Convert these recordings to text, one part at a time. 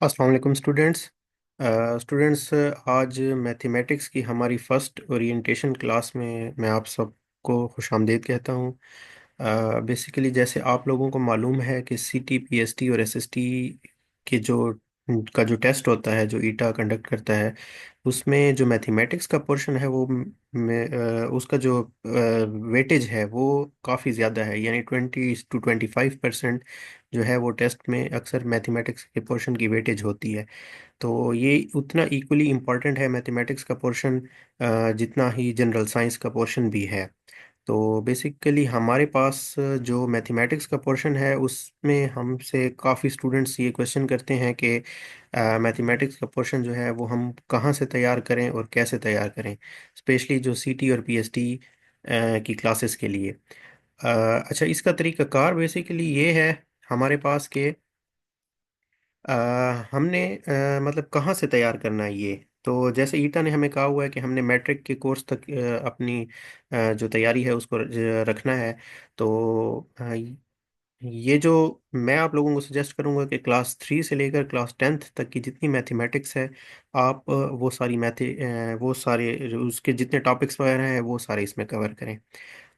अस्सलाम वालेकुम स्टूडेंट्स। आज मैथमेटिक्स की हमारी फर्स्ट ओरिएंटेशन क्लास में मैं आप सबको खुशामदीद कहता हूँ। बेसिकली जैसे आप लोगों को मालूम है कि सीटी पीएसटी और एसएसटी के जो का जो टेस्ट होता है, जो ईटा कंडक्ट करता है, उसमें जो मैथमेटिक्स का पोर्शन है वो उसका जो वेटेज है वो काफ़ी ज़्यादा है, यानी 20 to 25% जो है वो टेस्ट में अक्सर मैथमेटिक्स के पोर्शन की वेटेज होती है। तो ये उतना इक्वली इम्पॉर्टेंट है मैथमेटिक्स का पोर्शन जितना ही जनरल साइंस का पोर्शन भी है। तो बेसिकली हमारे पास जो मैथमेटिक्स का पोर्शन है उसमें हमसे काफ़ी स्टूडेंट्स ये क्वेश्चन करते हैं कि मैथमेटिक्स का पोर्शन जो है वो हम कहाँ से तैयार करें और कैसे तैयार करें, स्पेशली जो सीटी और पीएसटी की क्लासेस के लिए। अच्छा, इसका तरीक़ाकार बेसिकली ये है हमारे पास के अ, हमने मतलब कहाँ से तैयार करना है ये। तो जैसे ईटा ने हमें कहा हुआ है कि हमने मैट्रिक के कोर्स तक अपनी जो तैयारी है उसको रखना है। तो ये जो मैं आप लोगों को सजेस्ट करूंगा कि क्लास 3 से लेकर क्लास 10th तक की जितनी मैथमेटिक्स है, आप वो सारे उसके जितने टॉपिक्स वगैरह हैं वो सारे इसमें कवर करें।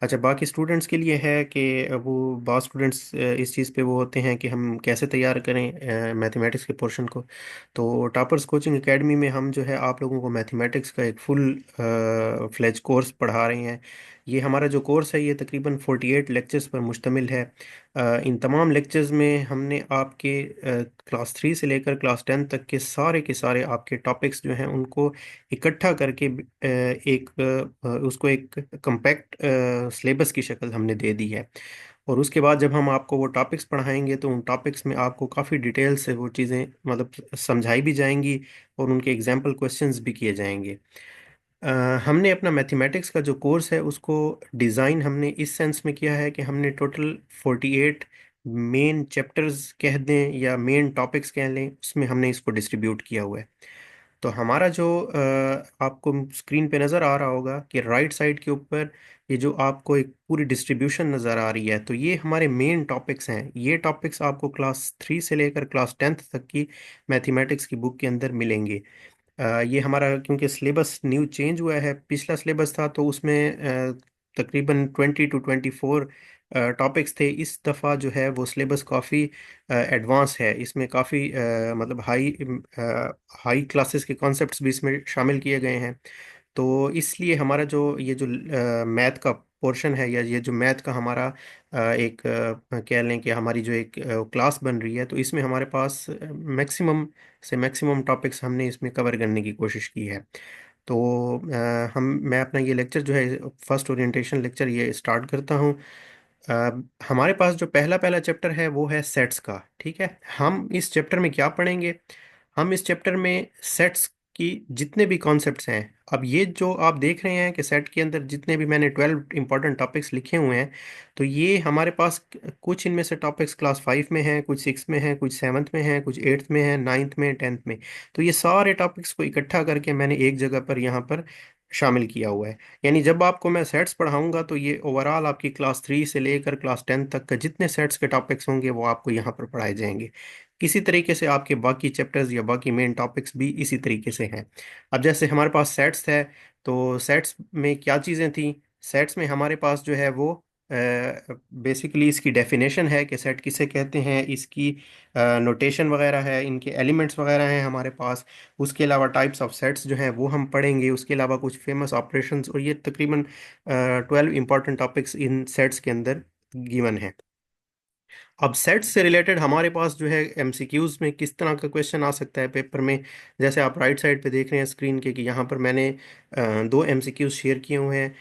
अच्छा, बाकी स्टूडेंट्स के लिए है कि वो बाकी स्टूडेंट्स इस चीज़ पे वो होते हैं कि हम कैसे तैयार करें मैथमेटिक्स के पोर्शन को। तो टॉपर्स कोचिंग एकेडमी में हम जो है आप लोगों को मैथमेटिक्स का एक फुल फ्लेज कोर्स पढ़ा रहे हैं। ये हमारा जो कोर्स है ये तकरीबन 48 लेक्चर्स पर मुश्तमिल है। इन तमाम लेक्चर्स में हमने आपके क्लास 3 से लेकर क्लास 10 तक के सारे आपके टॉपिक्स जो हैं उनको इकट्ठा करके उसको एक कंपैक्ट सिलेबस की शक्ल हमने दे दी है। और उसके बाद जब हम आपको वो टॉपिक्स पढ़ाएंगे तो उन टॉपिक्स में आपको काफ़ी डिटेल से वो चीज़ें मतलब समझाई भी जाएंगी और उनके एग्जाम्पल क्वेश्चंस भी किए जाएंगे। अ, हमने अपना मैथमेटिक्स का जो कोर्स है उसको डिज़ाइन हमने इस सेंस में किया है कि हमने टोटल 48 मेन चैप्टर्स कह दें या मेन टॉपिक्स कह लें, उसमें हमने इसको डिस्ट्रीब्यूट किया हुआ है। तो हमारा जो आपको स्क्रीन पे नज़र आ रहा होगा कि राइट साइड के ऊपर ये जो आपको एक पूरी डिस्ट्रीब्यूशन नज़र आ रही है, तो ये हमारे मेन टॉपिक्स हैं। ये टॉपिक्स आपको क्लास 3 से लेकर क्लास 10th तक की मैथमेटिक्स की बुक के अंदर मिलेंगे। ये हमारा क्योंकि सिलेबस न्यू चेंज हुआ है, पिछला सिलेबस था तो उसमें तकरीबन 20 to 24 टॉपिक्स थे। इस दफ़ा जो है वो सिलेबस काफ़ी एडवांस है, इसमें काफ़ी मतलब हाई क्लासेस के कॉन्सेप्ट्स भी इसमें शामिल किए गए हैं। तो इसलिए हमारा जो ये जो मैथ का पोर्शन है या ये जो मैथ का हमारा एक कह लें कि हमारी जो एक क्लास बन रही है, तो इसमें हमारे पास मैक्सिमम से मैक्सिमम टॉपिक्स हमने इसमें कवर करने की कोशिश की है। तो मैं अपना ये लेक्चर जो है फर्स्ट ओरिएंटेशन लेक्चर ये स्टार्ट करता हूँ। हमारे पास जो पहला पहला चैप्टर है वो है सेट्स का। ठीक है, हम इस चैप्टर में क्या पढ़ेंगे? हम इस चैप्टर में सेट्स की जितने भी कॉन्सेप्ट्स हैं, अब ये जो आप देख रहे हैं कि सेट के अंदर जितने भी मैंने 12 इंपॉर्टेंट टॉपिक्स लिखे हुए हैं, तो ये हमारे पास कुछ इनमें से टॉपिक्स क्लास 5 में हैं, कुछ 6 में हैं, कुछ 7th में हैं, कुछ 8th में हैं, 9th में, 10th में। तो ये सारे टॉपिक्स को इकट्ठा करके मैंने एक जगह पर यहाँ पर शामिल किया हुआ है। यानी जब आपको मैं सेट्स पढ़ाऊंगा तो ये ओवरऑल आपकी क्लास 3 से लेकर क्लास 10 तक का जितने सेट्स के टॉपिक्स होंगे वो आपको यहाँ पर पढ़ाए जाएंगे। इसी तरीके से आपके बाकी चैप्टर्स या बाकी मेन टॉपिक्स भी इसी तरीके से हैं। अब जैसे हमारे पास सेट्स है, तो सेट्स में क्या चीज़ें थी? सेट्स में हमारे पास जो है वो बेसिकली इसकी डेफिनेशन है कि सेट किसे कहते हैं, इसकी नोटेशन वगैरह है, इनके एलिमेंट्स वगैरह हैं हमारे पास। उसके अलावा टाइप्स ऑफ सेट्स जो हैं वो हम पढ़ेंगे। उसके अलावा कुछ फेमस ऑपरेशंस, और ये तकरीबन 12 इंपॉर्टेंट टॉपिक्स इन सेट्स के अंदर गिवन है। अब सेट्स से रिलेटेड हमारे पास जो है एमसीक्यूज में किस तरह का क्वेश्चन आ सकता है पेपर में। जैसे आप राइट साइड पे देख रहे हैं स्क्रीन के कि यहाँ पर मैंने दो एमसीक्यूज शेयर किए हुए हैं,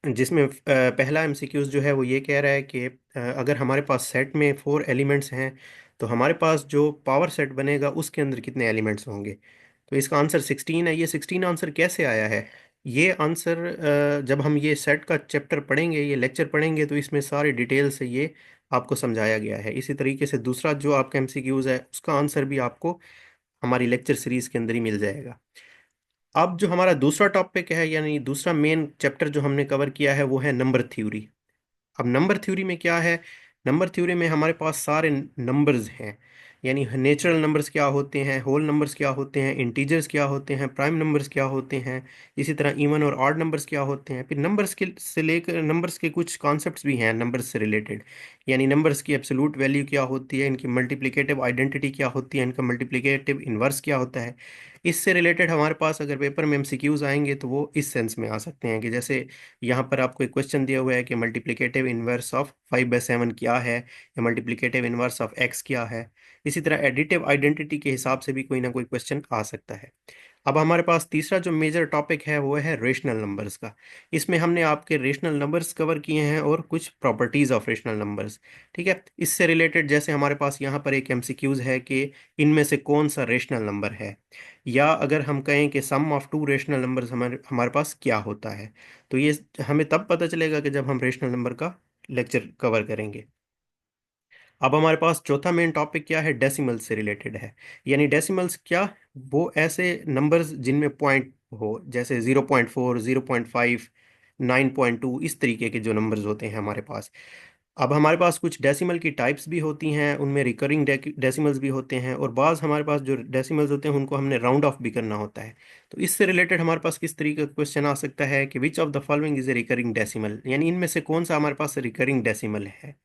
जिसमें पहला एमसीक्यूज जो है वो ये कह रहा है कि अगर हमारे पास सेट में 4 एलिमेंट्स हैं तो हमारे पास जो पावर सेट बनेगा उसके अंदर कितने एलिमेंट्स होंगे। तो इसका आंसर 16 है। ये 16 आंसर कैसे आया है? ये आंसर जब हम ये सेट का चैप्टर पढ़ेंगे, ये लेक्चर पढ़ेंगे, तो इसमें सारे डिटेल से ये आपको समझाया गया है। इसी तरीके से दूसरा जो आपका एमसीक्यूज है उसका आंसर भी आपको हमारी लेक्चर सीरीज के अंदर ही मिल जाएगा। अब जो हमारा दूसरा टॉपिक है, यानी दूसरा मेन चैप्टर जो हमने कवर किया है वो है नंबर थ्योरी। अब नंबर थ्योरी में क्या है? नंबर थ्योरी में हमारे पास सारे नंबर्स हैं। यानी नेचुरल नंबर्स क्या होते हैं, होल नंबर्स क्या होते हैं, इंटीजर्स क्या होते हैं, प्राइम नंबर्स क्या होते हैं, इसी तरह इवन और ऑड नंबर्स क्या होते हैं। फिर नंबर्स के से लेकर नंबर्स के कुछ कॉन्सेप्ट्स भी हैं नंबर्स से रिलेटेड, यानी नंबर्स की एब्सोल्यूट वैल्यू क्या होती है, इनकी मल्टीप्लिकेटिव आइडेंटिटी क्या होती है, इनका मल्टीप्लिकेटिव इन्वर्स क्या होता है। इससे रिलेटेड हमारे पास अगर पेपर में एमसीक्यूज आएंगे तो वो इस सेंस में आ सकते हैं कि जैसे यहाँ पर आपको एक क्वेश्चन दिया हुआ है कि मल्टीप्लिकेटिव इन्वर्स ऑफ 5/7 क्या है, या मल्टीप्लिकेटिव इन्वर्स ऑफ एक्स क्या है। इसी तरह एडिटिव आइडेंटिटी के हिसाब से भी कोई ना कोई क्वेश्चन आ सकता है। अब हमारे पास तीसरा जो मेजर टॉपिक है वो है रेशनल नंबर्स का। इसमें हमने आपके रेशनल नंबर्स कवर किए हैं और कुछ प्रॉपर्टीज ऑफ रेशनल नंबर्स। ठीक है, इससे रिलेटेड जैसे हमारे पास यहाँ पर एक एमसीक्यूज है कि इनमें से कौन सा रेशनल नंबर है, या अगर हम कहें कि सम ऑफ टू रेशनल नंबर्स हमारे हमारे पास क्या होता है। तो ये हमें तब पता चलेगा कि जब हम रेशनल नंबर का लेक्चर कवर करेंगे। अब हमारे पास चौथा मेन टॉपिक क्या है, डेसिमल्स से रिलेटेड है। यानी डेसिमल्स क्या, वो ऐसे नंबर्स जिनमें पॉइंट हो, जैसे 0.4, 0.5, 9.2, इस तरीके के जो नंबर्स होते हैं हमारे पास। अब हमारे पास कुछ डेसिमल की टाइप्स भी होती हैं, उनमें रिकरिंग डेसिमल्स भी होते हैं, और बाज़ हमारे पास जो डेसिमल्स होते हैं उनको हमने राउंड ऑफ भी करना होता है। तो इससे रिलेटेड हमारे पास किस तरीके का क्वेश्चन आ सकता है कि which of the following is a recurring decimal, यानी इनमें से कौन सा हमारे पास रिकरिंग डेसिमल है।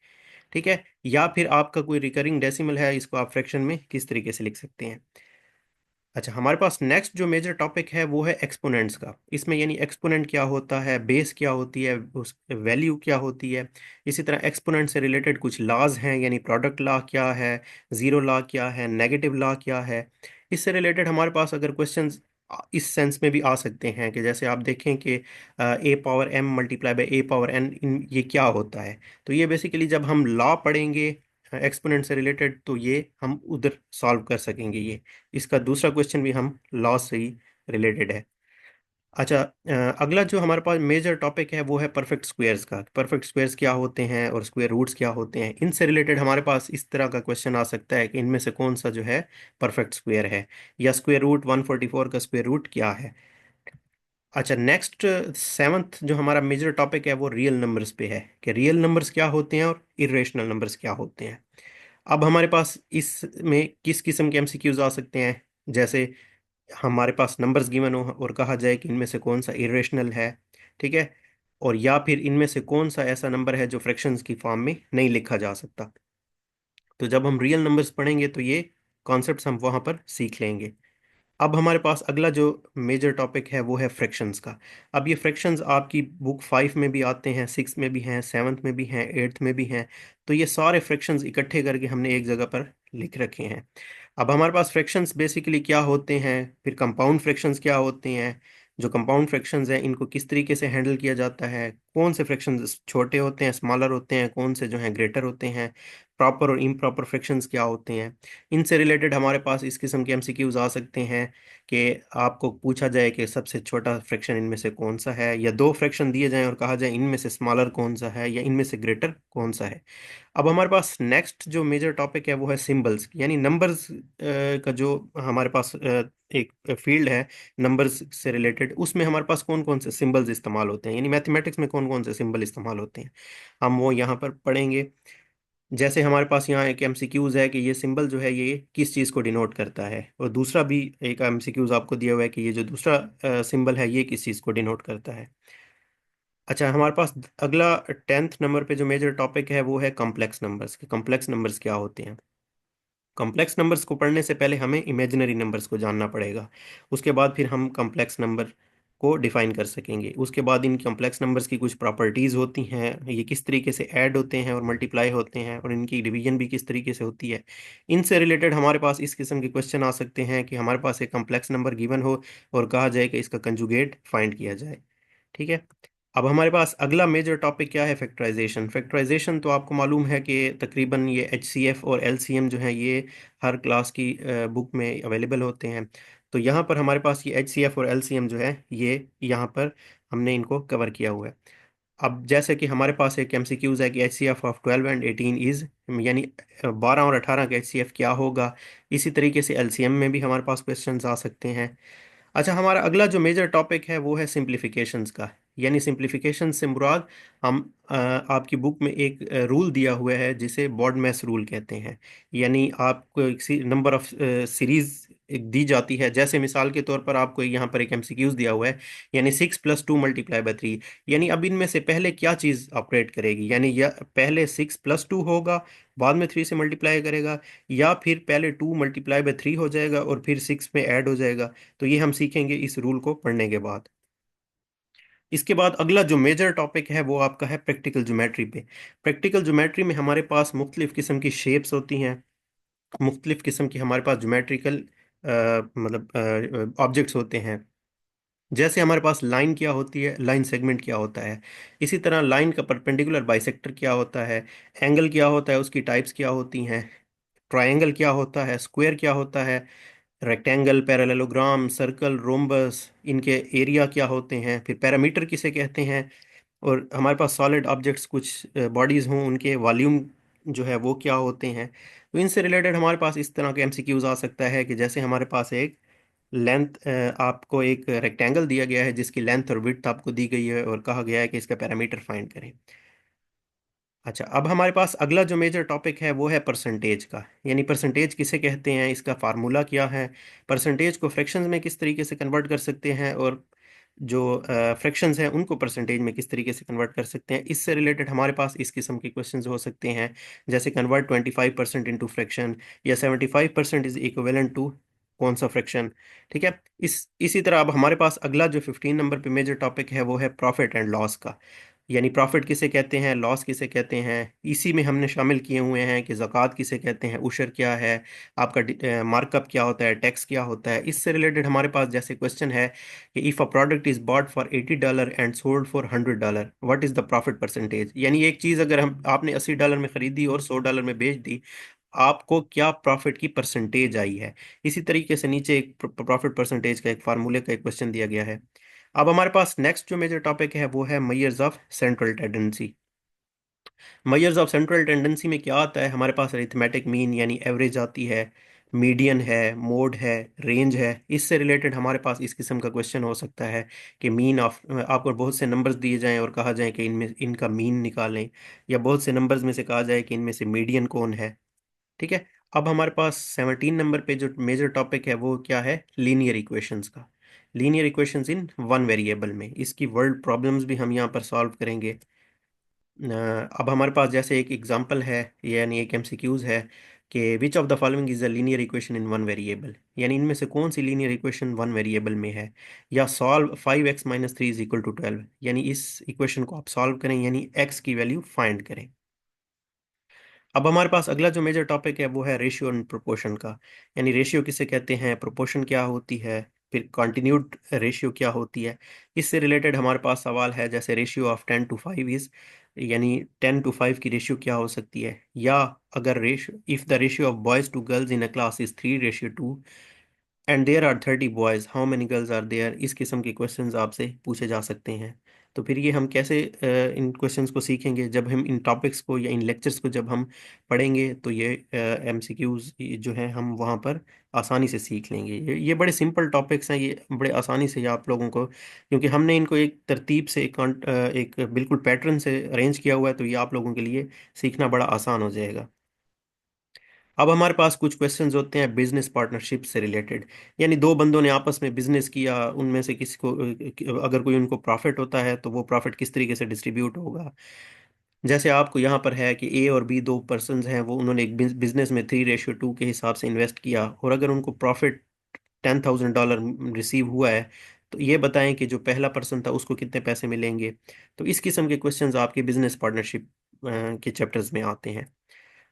ठीक है, या फिर आपका कोई रिकरिंग डेसिमल है, इसको आप फ्रैक्शन में किस तरीके से लिख सकते हैं। अच्छा, हमारे पास नेक्स्ट जो मेजर टॉपिक है वो है एक्सपोनेंट्स का। इसमें यानी एक्सपोनेंट क्या होता है, बेस क्या होती है, उस वैल्यू क्या होती है। इसी तरह एक्सपोनेंट से रिलेटेड कुछ लॉज हैं, यानी प्रोडक्ट लॉ क्या है, जीरो लॉ क्या है, नेगेटिव लॉ क्या है। इससे रिलेटेड हमारे पास अगर क्वेश्चंस इस सेंस में भी आ सकते हैं कि जैसे आप देखें कि a⁻m × a⁻n इन ये क्या होता है। तो ये बेसिकली जब हम लॉ पढ़ेंगे एक्सपोनेंट से रिलेटेड तो ये हम उधर सॉल्व कर सकेंगे ये। इसका दूसरा क्वेश्चन भी हम लॉ से ही रिलेटेड है। अच्छा, अगला जो हमारे पास मेजर टॉपिक है वो है परफेक्ट स्क्वायर्स का। परफेक्ट स्क्वायर्स क्या होते हैं और स्क्वायर रूट्स क्या होते हैं, इनसे रिलेटेड हमारे पास इस तरह का क्वेश्चन आ सकता है कि इनमें से कौन सा जो है परफेक्ट स्क्वायर है, या स्क्वायर रूट 144 का स्क्वायर रूट क्या है। अच्छा, नेक्स्ट सेवन्थ जो हमारा मेजर टॉपिक है वो रियल नंबर्स पे है कि रियल नंबर्स क्या होते हैं और इरेशनल नंबर्स क्या होते हैं। अब हमारे पास इसमें किस किस्म के एमसीक्यूज आ सकते हैं, जैसे हमारे पास नंबर्स गिवन हो और कहा जाए कि इनमें से कौन सा इरेशनल है। ठीक है, और या फिर इनमें से कौन सा ऐसा नंबर है जो फ्रैक्शंस की फॉर्म में नहीं लिखा जा सकता। तो जब हम रियल नंबर्स पढ़ेंगे तो ये कॉन्सेप्ट्स हम वहां पर सीख लेंगे। अब हमारे पास अगला जो मेजर टॉपिक है वो है फ्रैक्शंस का। अब ये फ्रैक्शंस आपकी बुक 5 में भी आते हैं, 6 में भी हैं, 7th में भी हैं, 8th में भी हैं। तो ये सारे फ्रैक्शंस इकट्ठे करके हमने एक जगह पर लिख रखे हैं। अब हमारे पास फ्रैक्शंस बेसिकली क्या होते हैं, फिर कंपाउंड फ्रैक्शंस क्या होते हैं, जो कंपाउंड फ्रैक्शंस हैं इनको किस तरीके से हैंडल किया जाता है, कौन से फ्रैक्शंस छोटे होते हैं, स्मॉलर होते हैं, कौन से जो हैं ग्रेटर होते हैं, प्रॉपर और इम्प्रॉपर फ्रैक्शंस क्या होते हैं। इनसे रिलेटेड हमारे पास इस किस्म के एमसीक्यूज आ सकते हैं कि आपको पूछा जाए कि सबसे छोटा फ्रैक्शन इनमें से कौन सा है, या दो फ्रैक्शन दिए जाएं और कहा जाए इनमें से स्मॉलर कौन सा है या इनमें से ग्रेटर कौन सा है। अब हमारे पास नेक्स्ट जो मेजर टॉपिक है वो है सिंबल्स, यानी नंबर्स का जो हमारे पास एक फील्ड है नंबर्स से रिलेटेड, उसमें हमारे पास कौन कौन से सिंबल्स इस्तेमाल होते हैं, यानी मैथमेटिक्स में कौन कौन से सिंबल इस्तेमाल होते हैं, हम वो यहाँ पर पढ़ेंगे। जैसे हमारे पास यहाँ एक एमसीक्यूज है कि ये सिंबल जो है ये किस चीज़ को डिनोट करता है, और दूसरा भी एक एमसीक्यूज आपको दिया हुआ है कि ये जो दूसरा सिंबल है ये किस चीज़ को डिनोट करता है। अच्छा, हमारे पास अगला 10th नंबर पे जो मेजर टॉपिक है वो है कॉम्प्लेक्स नंबर्स। कॉम्प्लेक्स नंबर्स क्या होते हैं। कॉम्प्लेक्स नंबर्स को पढ़ने से पहले हमें इमेजिनरी नंबर्स को जानना पड़ेगा, उसके बाद फिर हम कॉम्प्लेक्स नंबर को डिफाइन कर सकेंगे। उसके बाद इन कॉम्प्लेक्स नंबर्स की कुछ प्रॉपर्टीज़ होती हैं, ये किस तरीके से ऐड होते हैं और मल्टीप्लाई होते हैं, और इनकी डिवीजन भी किस तरीके से होती है। इनसे रिलेटेड हमारे पास इस किस्म के क्वेश्चन आ सकते हैं कि हमारे पास एक कॉम्प्लेक्स नंबर गिवन हो और कहा जाए कि इसका कंजुगेट फाइंड किया जाए। ठीक है, अब हमारे पास अगला मेजर टॉपिक क्या है, फैक्टराइजेशन। फैक्टराइजेशन तो आपको मालूम है कि तकरीबन ये एचसीएफ और एलसीएम जो है ये हर क्लास की बुक में अवेलेबल होते हैं। तो यहाँ पर हमारे पास ये एचसीएफ और एलसीएम जो है ये यहाँ पर हमने इनको कवर किया हुआ है। अब जैसे कि हमारे पास एक एमसीक्यूज है कि एचसीएफ ऑफ 12 एंड 18 इज, यानी 12 और 18 का एचसीएफ क्या होगा। इसी तरीके से एलसीएम में भी हमारे पास क्वेश्चंस आ सकते हैं। अच्छा, हमारा अगला जो मेजर टॉपिक है वो है सिंप्लीफिकेशंस का। यानी सिंप्लीफिकेशन से मुराद हम आपकी बुक में एक रूल दिया हुआ है जिसे बॉडमेस रूल कहते हैं। यानी आपको एक नंबर ऑफ सीरीज दी जाती है, जैसे मिसाल के तौर पर आपको यहाँ पर एक एमसीक्यूज दिया हुआ है, यानी 6 + 2 × 3, यानी अब इनमें से पहले क्या चीज़ ऑपरेट करेगी, यानी या पहले 6 + 2 होगा, बाद में 3 से मल्टीप्लाई करेगा, या फिर पहले 2 × 3 हो जाएगा और फिर 6 में ऐड हो जाएगा। तो ये हम सीखेंगे इस रूल को पढ़ने के बाद। इसके बाद अगला जो मेजर टॉपिक है वो आपका है प्रैक्टिकल ज्योमेट्री पे। प्रैक्टिकल ज्योमेट्री में हमारे पास मुख्तलिफ किस्म की शेप्स होती हैं, मुख्तलिफ किस्म की हमारे पास ज्योमेट्रिकल मतलब ऑब्जेक्ट्स होते हैं। जैसे हमारे पास लाइन क्या होती है, लाइन सेगमेंट क्या होता है, इसी तरह लाइन का परपेंडिकुलर बाइसेक्टर क्या होता है, एंगल क्या होता है, उसकी टाइप्स क्या होती हैं, ट्रायंगल क्या होता है, स्क्वायर क्या होता है, रेक्टेंगल, पैरेललोग्राम, सर्कल, रोम्बस, इनके एरिया क्या होते हैं, फिर पैरामीटर किसे कहते हैं, और हमारे पास सॉलिड ऑब्जेक्ट्स कुछ बॉडीज़ हों उनके वॉल्यूम जो है वो क्या होते हैं। तो इनसे रिलेटेड हमारे पास इस तरह के एमसीक्यूज आ सकता है कि जैसे हमारे पास एक लेंथ, आपको एक रेक्टेंगल दिया गया है जिसकी लेंथ और विड्थ आपको दी गई है और कहा गया है कि इसका पैरामीटर फाइंड करें। अच्छा, अब हमारे पास अगला जो मेजर टॉपिक है वो है परसेंटेज का, यानी परसेंटेज किसे कहते हैं, इसका फार्मूला क्या है, परसेंटेज को फ्रैक्शंस में किस तरीके से कन्वर्ट कर सकते हैं, और जो फ्रैक्शंस हैं उनको परसेंटेज में किस तरीके से कन्वर्ट कर सकते हैं। इससे रिलेटेड हमारे पास इस किस्म के क्वेश्चंस हो सकते हैं, जैसे कन्वर्ट 25% इनटू फ्रैक्शन, या 75% इज इक्विवेलेंट टू कौन सा फ्रैक्शन। ठीक है, इसी तरह अब हमारे पास अगला जो 15 नंबर पे मेजर टॉपिक है वो है प्रॉफिट एंड लॉस का, यानी प्रॉफिट किसे कहते हैं, लॉस किसे कहते हैं। इसी में हमने शामिल किए हुए हैं कि ज़कात किसे कहते हैं, उशर क्या है, आपका मार्कअप क्या होता है, टैक्स क्या होता है। इससे रिलेटेड हमारे पास जैसे क्वेश्चन है कि if a product is bought for $80 and sold for $100, what is the profit percentage. यानी एक चीज़ अगर हम आपने $80 में खरीदी और $100 में बेच दी, आपको क्या प्रॉफिट की परसेंटेज आई है। इसी तरीके से नीचे एक प्रॉफिट परसेंटेज का एक फार्मूले का एक क्वेश्चन दिया गया है। अब हमारे पास नेक्स्ट जो मेजर टॉपिक है वो है measures of central tendency. Measures of central tendency में क्या आता है, हमारे पास अरिथमेटिक मीन यानी एवरेज आती है, मीडियन है, मोड है, रेंज है। इससे रिलेटेड हमारे पास इस किस्म का क्वेश्चन हो सकता है कि मीन ऑफ, आपको बहुत से नंबर्स दिए जाएं और कहा जाए कि इनमें इनका मीन निकालें, या बहुत से नंबर्स में से कहा जाए कि इनमें से मीडियन कौन है। ठीक है, अब हमारे पास 17 नंबर पे जो मेजर टॉपिक है वो क्या है, लीनियर इक्वेशंस का। Linear equations in one variable में, इसकी वर्ल्ड प्रॉब्लम्स भी हम यहाँ पर सॉल्व करेंगे। अब हमारे पास जैसे एक एग्जांपल है, यानी एक एमसीक्यूज है कि which of the following is a linear equation in one variable, यानी इनमें से कौन सी लीनियर इक्वेशन वन वेरिएबल में है। या सॉल्व 5x - 3 = 12, यानी इस इक्वेशन को आप सॉल्व करें, यानी x की वैल्यू फाइंड करें। अब हमारे पास अगला जो मेजर टॉपिक है वो है रेशियो एंड प्रोपोर्शन का, यानी रेशियो किसे कहते हैं, प्रोपोर्शन क्या होती है, फिर कॉन्टिन्यूड रेशियो क्या होती है। इससे रिलेटेड हमारे पास सवाल है जैसे रेशियो ऑफ 10 to 5 इज, यानी 10 to 5 की रेशियो क्या हो सकती है। या अगर ratio, if the ratio of boys to girls in a class is 3:2 and there are 30 boys, how many girls are there. इस किस्म के क्वेश्चंस आपसे पूछे जा सकते हैं। तो फिर ये हम कैसे इन क्वेश्चंस को सीखेंगे, जब हम इन टॉपिक्स को या इन लेक्चर्स को जब हम पढ़ेंगे तो ये एमसीक्यूज जो हैं हम वहाँ पर आसानी से सीख लेंगे। ये बड़े सिंपल टॉपिक्स हैं, ये बड़े आसानी से ये आप लोगों को, क्योंकि हमने इनको एक तरतीब से एक बिल्कुल पैटर्न से अरेंज किया हुआ है, तो ये आप लोगों के लिए सीखना बड़ा आसान हो जाएगा। अब हमारे पास कुछ क्वेश्चंस होते हैं बिजनेस पार्टनरशिप से रिलेटेड, यानी दो बंदों ने आपस में बिजनेस किया, उनमें से किसी को अगर कोई उनको प्रॉफिट होता है तो वो प्रॉफिट किस तरीके से डिस्ट्रीब्यूट होगा। जैसे आपको यहाँ पर है कि ए और बी दो पर्सन्स हैं, वो उन्होंने एक बिजनेस में 3:2 के हिसाब से इन्वेस्ट किया, और अगर उनको प्रॉफिट $10,000 रिसीव हुआ है, तो ये बताएं कि जो पहला पर्सन था उसको कितने पैसे मिलेंगे। तो इस किस्म के क्वेश्चंस आपके बिजनेस पार्टनरशिप के चैप्टर्स में आते हैं।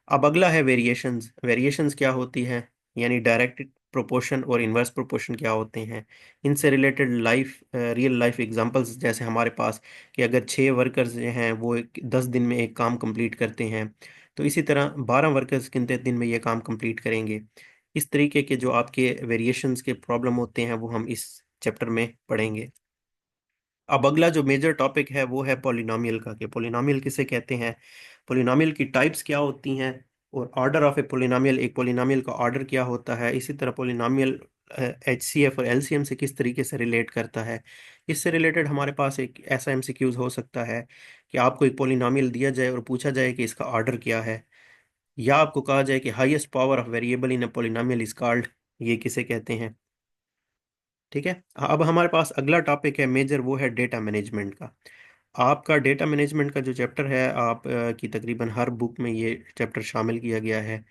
अब अगला है वेरिएशंस। वेरिएशंस क्या होती है, यानी डायरेक्ट प्रोपोर्शन और इनवर्स प्रोपोर्शन क्या होते हैं। इनसे related life real life examples जैसे हमारे पास कि अगर 6 वर्कर्स हैं वो 10 दिन में एक काम कंप्लीट करते हैं, तो इसी तरह 12 वर्कर्स कितने दिन में ये काम कंप्लीट करेंगे। इस तरीके के जो आपके वेरिएशंस के प्रॉब्लम होते हैं वो हम इस चैप्टर में पढ़ेंगे। अब अगला जो मेजर टॉपिक है वो है पॉलिनोमियल का, कि पॉलिनोमियल किसे कहते हैं, पॉलिनोमियल की टाइप्स क्या होती हैं, और ऑर्डर ऑफ ए पॉलिनोमियल, एक पॉलिनोमियल का ऑर्डर क्या होता है। इसी तरह पॉलिनोमियल HCF और LCM से किस तरीके से रिलेट करता है। इससे रिलेटेड हमारे पास एक ऐसा MCQs हो सकता है कि आपको एक पोलिनोमियल दिया जाए और पूछा जाए कि इसका ऑर्डर क्या है, या आपको कहा जाए कि highest power of variable in a polynomial is called, ये किसे कहते हैं। ठीक है, अब हमारे पास अगला टॉपिक है मेजर, वो है डेटा मैनेजमेंट का। आपका डेटा मैनेजमेंट का जो चैप्टर है, आप की तकरीबन हर बुक में ये चैप्टर शामिल किया गया है।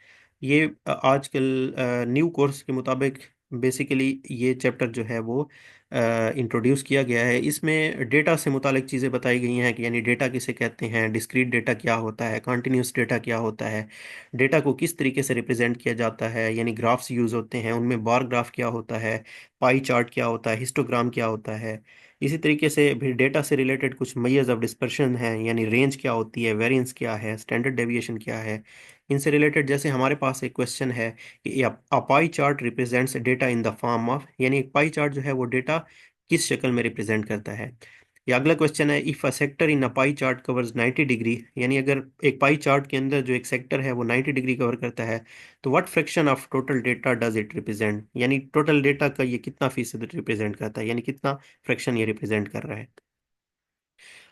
ये आजकल न्यू कोर्स के मुताबिक बेसिकली ये चैप्टर जो है वो इंट्रोड्यूस किया गया है। इसमें डेटा से मुतालिक चीज़ें बताई गई हैं कि यानी डेटा किसे कहते हैं, डिस्क्रीट डेटा क्या होता है, कॉन्टिन्यूस डेटा क्या होता है, डेटा को किस तरीके से रिप्रेजेंट किया जाता है, यानी ग्राफ्स यूज़ होते हैं, उनमें बार ग्राफ क्या होता है, पाई चार्ट क्या होता है, हिस्टोग्राम क्या होता है। इसी तरीके से फिर डेटा से रिलेटेड कुछ मेजर्स ऑफ डिस्पर्शन हैं, यानी रेंज क्या होती है, वेरिएंस क्या है, स्टैंडर्ड डेविएशन क्या है। इनसे रिलेटेड जैसे हमारे पास एक क्वेश्चन है कि a pie chart represents data in the form of, यानी एक पाई चार्ट जो है वो डेटा किस शक्ल में रिप्रेजेंट करता है। या अगला क्वेश्चन है, if a sector in a pie chart covers 90 degree, यानी अगर एक पाई चार्ट के अंदर जो एक सेक्टर है वो 90 डिग्री कवर करता है, तो what fraction of total data does it represent, यानी टोटल डेटा का ये कितना फीसद रिप्रेजेंट करता है, यानी कितना फ्रैक्शन ये रिप्रेजेंट कर रहा है।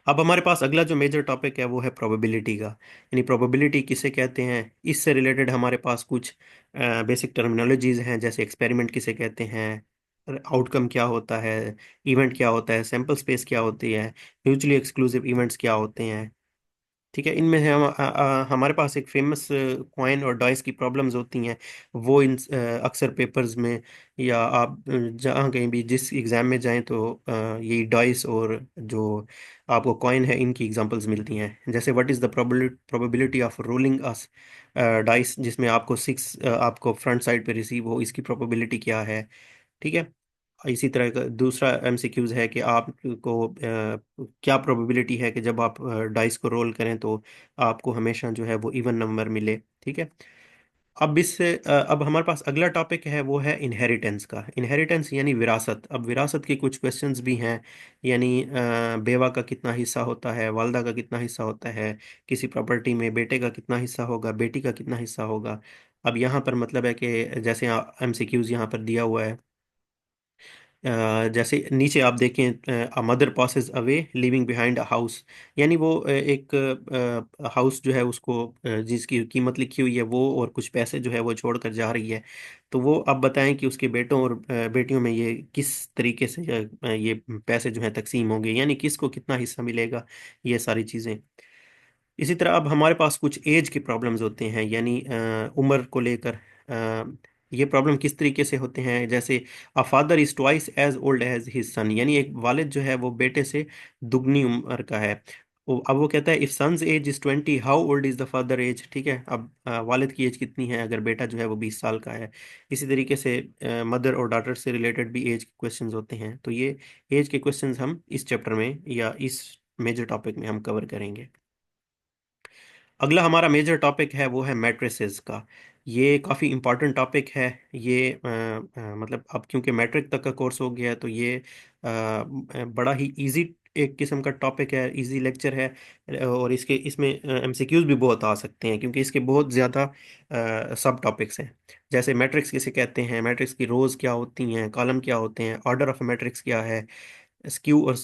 अब हमारे पास अगला जो मेजर टॉपिक है वो है प्रोबेबिलिटी का, यानी प्रोबेबिलिटी किसे कहते हैं। इससे रिलेटेड हमारे पास कुछ बेसिक टर्मिनोलॉजीज हैं, जैसे एक्सपेरिमेंट किसे कहते हैं, आउटकम क्या होता है, इवेंट क्या होता है, सैंपल स्पेस क्या होती है, म्यूचुअली एक्सक्लूसिव इवेंट्स क्या होते हैं। ठीक है, इनमें से हमारे पास एक फेमस कॉइन और डाइस की प्रॉब्लम्स होती हैं। वो इन अक्सर पेपर्स में, या आप जहाँ कहीं भी जिस एग्ज़ाम में जाएं तो यही डाइस और जो आपको कॉइन है इनकी एग्जांपल्स मिलती हैं। जैसे what is the probability of rolling us dice, जिसमें आपको 6 आपको फ्रंट साइड पे रिसीव हो, इसकी प्रोबेबिलिटी क्या है। ठीक है, इसी तरह का दूसरा MCQs है कि आपको क्या प्रोबेबिलिटी है कि जब आप डाइस को रोल करें तो आपको हमेशा जो है वो इवन नंबर मिले। ठीक है, अब हमारे पास अगला टॉपिक है वो है इनहेरिटेंस का। इनहेरिटेंस यानी विरासत। अब विरासत के कुछ क्वेश्चंस भी हैं, यानी बेवा का कितना हिस्सा होता है, वालदा का कितना हिस्सा होता है, किसी प्रॉपर्टी में बेटे का कितना हिस्सा होगा, बेटी का कितना हिस्सा होगा। अब यहाँ पर मतलब है कि जैसे MCQs यहाँ पर दिया हुआ है, जैसे नीचे आप देखें, a mother passes away living behind a house, यानी वो एक हाउस जो है उसको जिसकी कीमत लिखी हुई है वो, और कुछ पैसे जो है वो छोड़ कर जा रही है। तो वो अब बताएं कि उसके बेटों और बेटियों में ये किस तरीके से ये पैसे जो है तकसीम होंगे, यानी किसको कितना हिस्सा मिलेगा, ये सारी चीज़ें। इसी तरह अब हमारे पास कुछ एज के प्रॉब्लम्स होते हैं, यानी उम्र को लेकर ये प्रॉब्लम किस तरीके से होते हैं। जैसे a father is twice as old as his son, यानी एक वालिद जो है वो बेटे से दुगनी उम्र का है। अब वो कहता है if son's age is 20 how old is the father age. ठीक है, अब वालिद की एज कितनी है अगर बेटा जो है वो 20 साल का है। इसी तरीके से मदर और डॉटर से रिलेटेड भी एज के क्वेश्चंस होते हैं। तो ये एज के क्वेश्चंस हम इस चैप्टर में या इस मेजर टॉपिक में हम कवर करेंगे। अगला हमारा मेजर टॉपिक है वो है मैट्रिसेस का। ये काफ़ी इम्पॉर्टेंट टॉपिक है। ये मतलब अब क्योंकि मैट्रिक तक का कोर्स हो गया है तो ये बड़ा ही इजी एक किस्म का टॉपिक है, इजी लेक्चर है। और इसके इसमें MCQs भी बहुत आ सकते हैं क्योंकि इसके बहुत ज़्यादा सब टॉपिक्स हैं। जैसे मैट्रिक्स किसे कहते हैं, मैट्रिक्स की रोज क्या होती हैं, कॉलम क्या होते हैं, ऑर्डर ऑफ मैट्रिक्स क्या है, स्क्यू और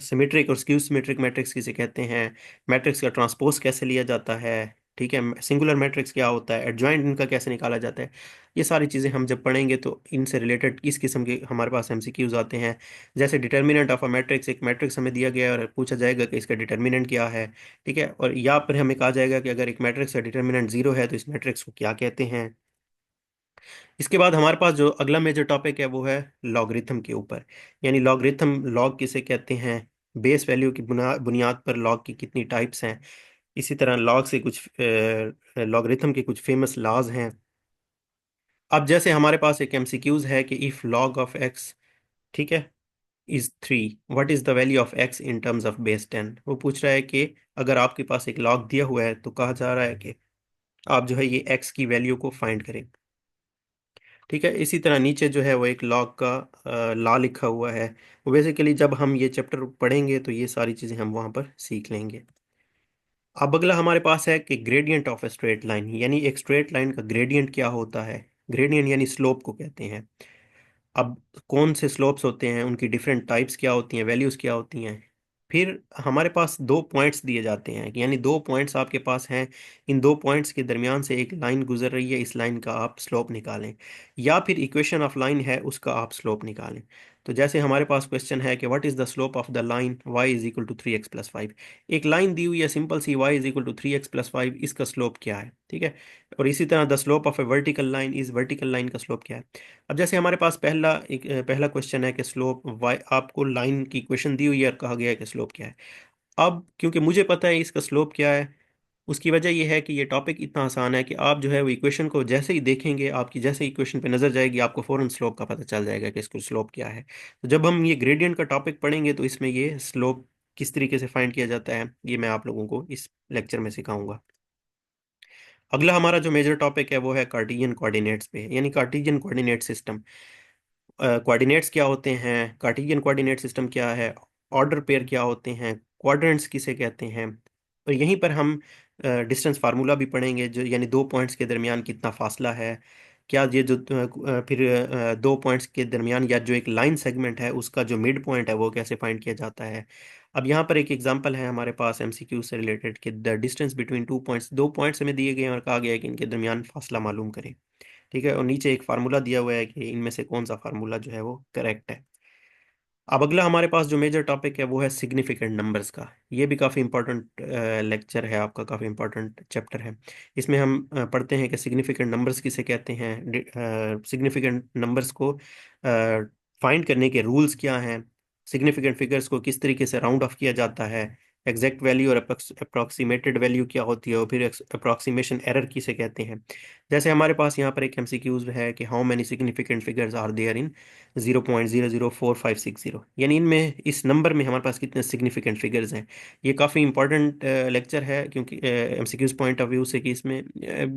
सिमेट्रिक और स्क्यू सिमेट्रिक मैट्रिक्स किसे कहते हैं, मैट्रिक्स का ट्रांसपोज कैसे लिया जाता है। ठीक है, सिंगुलर मैट्रिक्स क्या होता है, एडजॉइंट इनका कैसे निकाला जाता है। ये सारी चीज़ें हम जब पढ़ेंगे तो इनसे रिलेटेड किस किस्म के हमारे पास MCQs आते हैं। जैसे डिटर्मिनेंट ऑफ अ मैट्रिक्स, एक मैट्रिक्स हमें दिया गया है और पूछा जाएगा कि इसका डिटर्मिनेंट क्या है। ठीक है, और यहाँ पर हमें कहा जाएगा कि अगर एक मैट्रिक्स का डिटर्मिनेंट 0 है तो इस मैट्रिक्स को क्या कहते हैं। इसके बाद हमारे पास जो अगला मेजर टॉपिक है वो है लॉगरिथम के ऊपर, यानी लॉगरिथम, लॉग किसे कहते हैं, बेस वैल्यू की बुनियाद पर लॉग की कितनी टाइप्स हैं। इसी तरह लॉग से कुछ लॉगरिथम के कुछ फेमस लॉज हैं। अब जैसे हमारे पास एक MCQs है कि इफ लॉग ऑफ एक्स, ठीक है, is 3, what is the value of x in terms of base 10। वो पूछ रहा है कि अगर आपके पास एक लॉग दिया हुआ है तो कहा जा रहा है कि आप जो है ये एक्स की वैल्यू को फाइंड करें। ठीक है, इसी तरह नीचे जो है वो एक लॉग का लॉ लिखा हुआ है। वो बेसिकली जब हम ये चैप्टर पढ़ेंगे तो ये सारी चीज़ें हम वहाँ पर सीख लेंगे। अब अगला हमारे पास है कि gradient of a straight line, यानी एक स्ट्रेट लाइन का ग्रेडियंट क्या होता है। ग्रेडियंट यानी स्लोप को कहते हैं। अब कौन से स्लोप्स होते हैं, उनकी डिफरेंट टाइप्स क्या होती हैं, वैल्यूज क्या होती हैं। फिर हमारे पास दो पॉइंट्स दिए जाते हैं, यानी दो पॉइंट्स आपके पास हैं, इन दो पॉइंट्स के दरमियान से एक लाइन गुजर रही है, इस लाइन का आप स्लोप निकालें, या फिर इक्वेशन ऑफ लाइन है उसका आप स्लोप निकालें। तो जैसे हमारे पास क्वेश्चन है कि what is the slope of the line y is equal to 3x+5। एक लाइन दी हुई है सिंपल सी, y is equal to 3x+5, इसका स्लोप क्या है, ठीक है। और इसी तरह the slope of A vertical line, इस वर्टिकल लाइन का स्लोप क्या है। अब जैसे हमारे पास पहला क्वेश्चन है कि स्लोप वाई, आपको लाइन की इक्वेशन दी हुई है और कहा गया है कि स्लोप क्या है। अब क्योंकि मुझे पता है इसका स्लोप क्या है, उसकी वजह यह है कि ये टॉपिक इतना आसान है कि आप जो है वो इक्वेशन को जैसे ही देखेंगे, आपकी जैसे ही इक्वेशन पे नजर जाएगी, आपको फौरन स्लोप का पता चल जाएगा कि इसको स्लोप क्या है। तो जब हम ये ग्रेडियंट का टॉपिक पढ़ेंगे तो इसमें ये स्लोप किस तरीके से फाइंड किया जाता है, ये मैं आप लोगों को इस लेक्चर में सिखाऊंगा। अगला हमारा जो मेजर टॉपिक है वो है कार्टेशियन कोऑर्डिनेट्स पे, यानी कार्टेशियन कोऑर्डिनेट सिस्टम। कोऑर्डिनेट्स क्या होते हैं, कार्टेशियन कोऑर्डिनेट सिस्टम क्या है, ऑर्डर पेयर क्या होते हैं, क्वाड्रेंट्स किसे कहते हैं। और यहीं पर हम डिस्टेंस फार्मूला भी पढ़ेंगे, जो यानी दो पॉइंट्स के दरमियान कितना फासला है, क्या ये जो फिर दो पॉइंट्स के दरमियान या जो एक लाइन सेगमेंट है उसका जो मिड पॉइंट है वो कैसे फाइंड किया जाता है। अब यहाँ पर एक एग्जांपल है हमारे पास एमसीक्यू से रिलेटेड कि the distance between two points, दो पॉइंट्स हमें दिए गए हैं और कहा गया है कि इनके दरमियान फासला मालूम करें, ठीक है। और नीचे एक फार्मूला दिया हुआ है कि इनमें से कौन सा फार्मूला जो है वो करेक्ट है। अब अगला हमारे पास जो मेजर टॉपिक है वो है सिग्निफिकेंट नंबर्स का। ये भी काफ़ी इंपॉर्टेंट लेक्चर है आपका, काफ़ी इंपॉर्टेंट चैप्टर है। इसमें हम पढ़ते हैं कि सिग्निफिकेंट नंबर्स किसे कहते हैं, सिग्निफिकेंट नंबर्स को फाइंड करने के रूल्स क्या हैं, सिग्निफिकेंट फिगर्स को किस तरीके से राउंड ऑफ किया जाता है, एग्जैक्ट वैल्यू और अप्रोक्सीमेटेड वैल्यू क्या होती है, और फिर अप्रोक्सीमेशन एरर किसे कहते हैं। जैसे हमारे पास यहाँ पर एक एमसीक्यूज है कि how many significant figures are there in 0.004560, यानी इनमें इस नंबर में हमारे पास कितने सिग्निफिकेंट फिगर्स हैं। ये काफ़ी इंपॉर्टेंट लेक्चर है क्योंकि एमसीक्यूज पॉइंट ऑफ व्यू से कि इसमें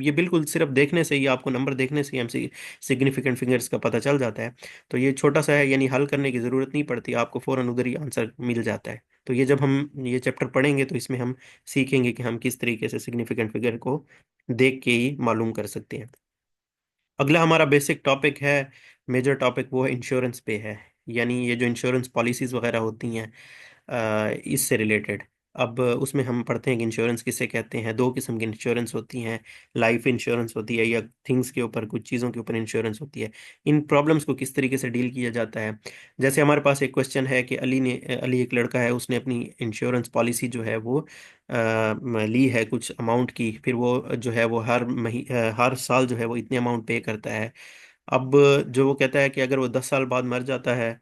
ये बिल्कुल सिर्फ देखने से ही, आपको नंबर देखने से ही एमसी सिग्निफिकेंट फिगर्स का पता चल जाता है। तो ये छोटा सा है, यानी हल करने की ज़रूरत नहीं पड़ती, आपको फ़ौरन उधर ही आंसर मिल जाता है। तो ये जब हम ये चैप्टर पढ़ेंगे तो इसमें हम सीखेंगे कि हम किस तरीके से सिग्निफिकेंट फिगर को देख के ही मालूम कर सकते हैं। अगला हमारा बेसिक टॉपिक है, मेजर टॉपिक, वो है इंश्योरेंस पे है, यानी ये जो इंश्योरेंस पॉलिसीज वगैरह होती हैं इससे रिलेटेड। अब उसमें हम पढ़ते हैं कि इंश्योरेंस किसे कहते हैं। दो किस्म की इंश्योरेंस होती हैं, लाइफ इंश्योरेंस होती है या थिंग्स के ऊपर, कुछ चीज़ों के ऊपर इंश्योरेंस होती है। इन प्रॉब्लम्स को किस तरीके से डील किया जाता है। जैसे हमारे पास एक क्वेश्चन है कि अली एक लड़का है, उसने अपनी इंश्योरेंस पॉलिसी जो है वो ली है कुछ अमाउंट की, फिर वो जो है वो हर साल जो है वो इतने अमाउंट पे करता है। अब जो वो कहता है कि अगर वो 10 साल बाद मर जाता है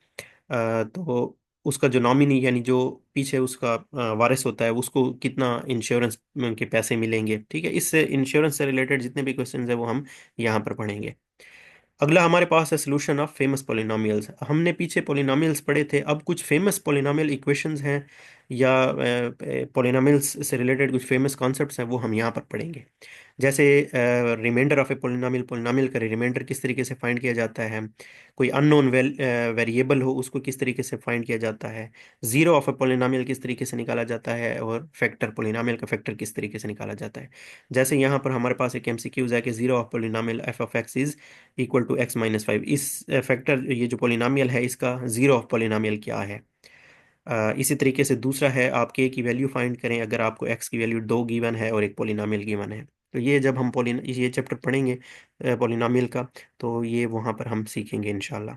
तो उसका जो नॉमिनी, यानी जो पीछे उसका वारिस होता है, उसको कितना इंश्योरेंस के पैसे मिलेंगे, ठीक है। इससे इंश्योरेंस से रिलेटेड जितने भी क्वेश्चंस है वो हम यहाँ पर पढ़ेंगे। अगला हमारे पास है सोल्यूशन ऑफ फेमस पोलिनोमियल्स। हमने पीछे पोलिनोमियल्स पढ़े थे, अब कुछ फेमस पोलिनोमियल इक्वेशंस हैं या पोलिनोमियल्स से रिलेटेड कुछ फेमस कॉन्सेप्ट्स हैं, वो हम यहाँ पर पढ़ेंगे। जैसे remainder of a polynomial, polynomial का रिमाइंडर किस तरीके से फाइंड किया जाता है, कोई अननोन वेरिएबल हो उसको किस तरीके से फाइंड किया जाता है, जीरो ऑफ ए पोलिनोमियल किस तरीके से निकाला जाता है, और फैक्टर, पोलिनोमियल का फैक्टर किस तरीके से निकाला जाता है। जैसे यहाँ पर हमारे पास एक एमसीक्यूज है कि zero of polynomial F of X is equal to x-5। इस फैक्टर, ये जो पोलिनोमियल है इसका जीरो ऑफ पोलिनोमियल क्या है। इसी तरीके से दूसरा है, आप k की वैल्यू फाइंड करें अगर आपको x की वैल्यू दो गिवन है और एक पोलिनोमियल गिवन है। तो ये जब हम पोलिन ये चैप्टर पढ़ेंगे पोलिनोमियल का, तो ये वहाँ पर हम सीखेंगे इंशाल्लाह।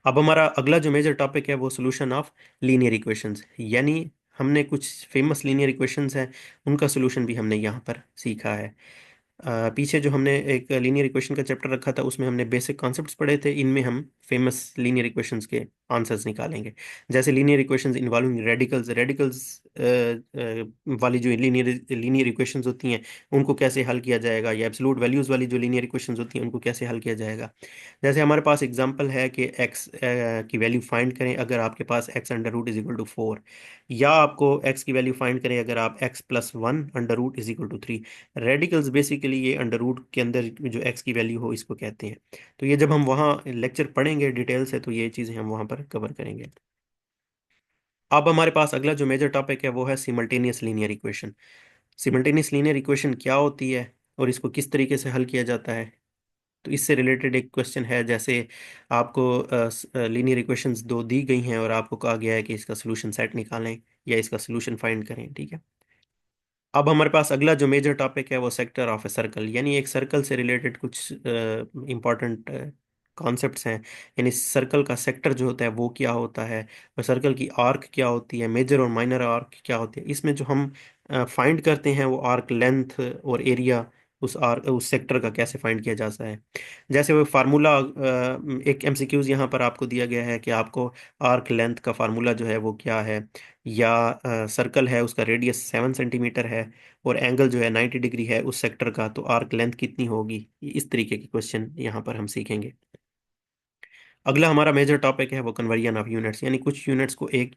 अब हमारा अगला जो मेजर टॉपिक है वो सोल्यूशन ऑफ लीनियर इक्वेशंस, यानी हमने कुछ फेमस लीनियर इक्वेशंस हैं, उनका सोल्यूशन भी हमने यहाँ पर सीखा है। पीछे जो हमने एक लीनियर इक्वेशन का चैप्टर रखा था उसमें हमने बेसिक कॉन्सेप्ट्स पढ़े थे, इनमें हम फेमस लीनियर इक्वेशंस के आंसर्स निकालेंगे। जैसे linear equations involving radicals, radicals वाली जो लीनियर लीनियर इक्वेशंस होती हैं उनको कैसे हल किया जाएगा, या एब्सोल्यूट वैल्यूज वाली जो लीनियर इक्वेशंस होती हैं उनको कैसे हल किया जाएगा। जैसे हमारे पास एग्जांपल है कि x की वैल्यू फाइंड करें अगर आपके पास x under root is equal to 4, या आपको x की वैल्यू फाइंड करें अगर आप x+1 under root is equal to 3। Radicals basically ये अंडर रूट के अंदर जो x की वैल्यू हो इसको कहते हैं। तो ये जब हम वहाँ लेक्चर पढ़ेंगे डिटेल से तो ये चीज़ें हम वहाँ पर कवर करेंगे। अब हमारे पास अगला जो मेजर टॉपिक है वो है simultaneous linear equation. Simultaneous linear equation क्या होती है और इसको किस तरीके से हल किया जाता है। तो इससे रिलेटेड एक क्वेश्चन है, जैसे आपको लीनियर इक्वेशंस दो दी गई हैं और आपको कहा गया है कि इसका सोल्यूशन सेट निकालें या इसका सोल्यूशन फाइंड करें, ठीक है। अब हमारे पास अगला जो मेजर टॉपिक है वो सेक्टर ऑफ ए सर्कल, यानी एक सर्कल से रिलेटेड कुछ इंपॉर्टेंट कॉन्सेप्ट्स हैं। यानी सर्कल का सेक्टर जो होता है वो क्या होता है, और सर्कल की आर्क क्या होती है, मेजर और माइनर आर्क क्या होती है। इसमें जो हम फाइंड करते हैं वो आर्क लेंथ और एरिया, उस आर्क उस सेक्टर का कैसे फाइंड किया जाता है। जैसे वो फार्मूला, एक एमसीक्यूज यहाँ पर आपको दिया गया है कि आपको आर्क लेंथ का फार्मूला जो है वो क्या है, या सर्कल है उसका रेडियस 7 सेंटीमीटर है और एंगल जो है 90 डिग्री है उस सेक्टर का, तो आर्क लेंथ कितनी होगी। इस तरीके के क्वेश्चन यहाँ पर हम सीखेंगे। अगला हमारा मेजर टॉपिक है वो कन्वर्जन ऑफ यूनिट्स, यानी कुछ यूनिट्स को एक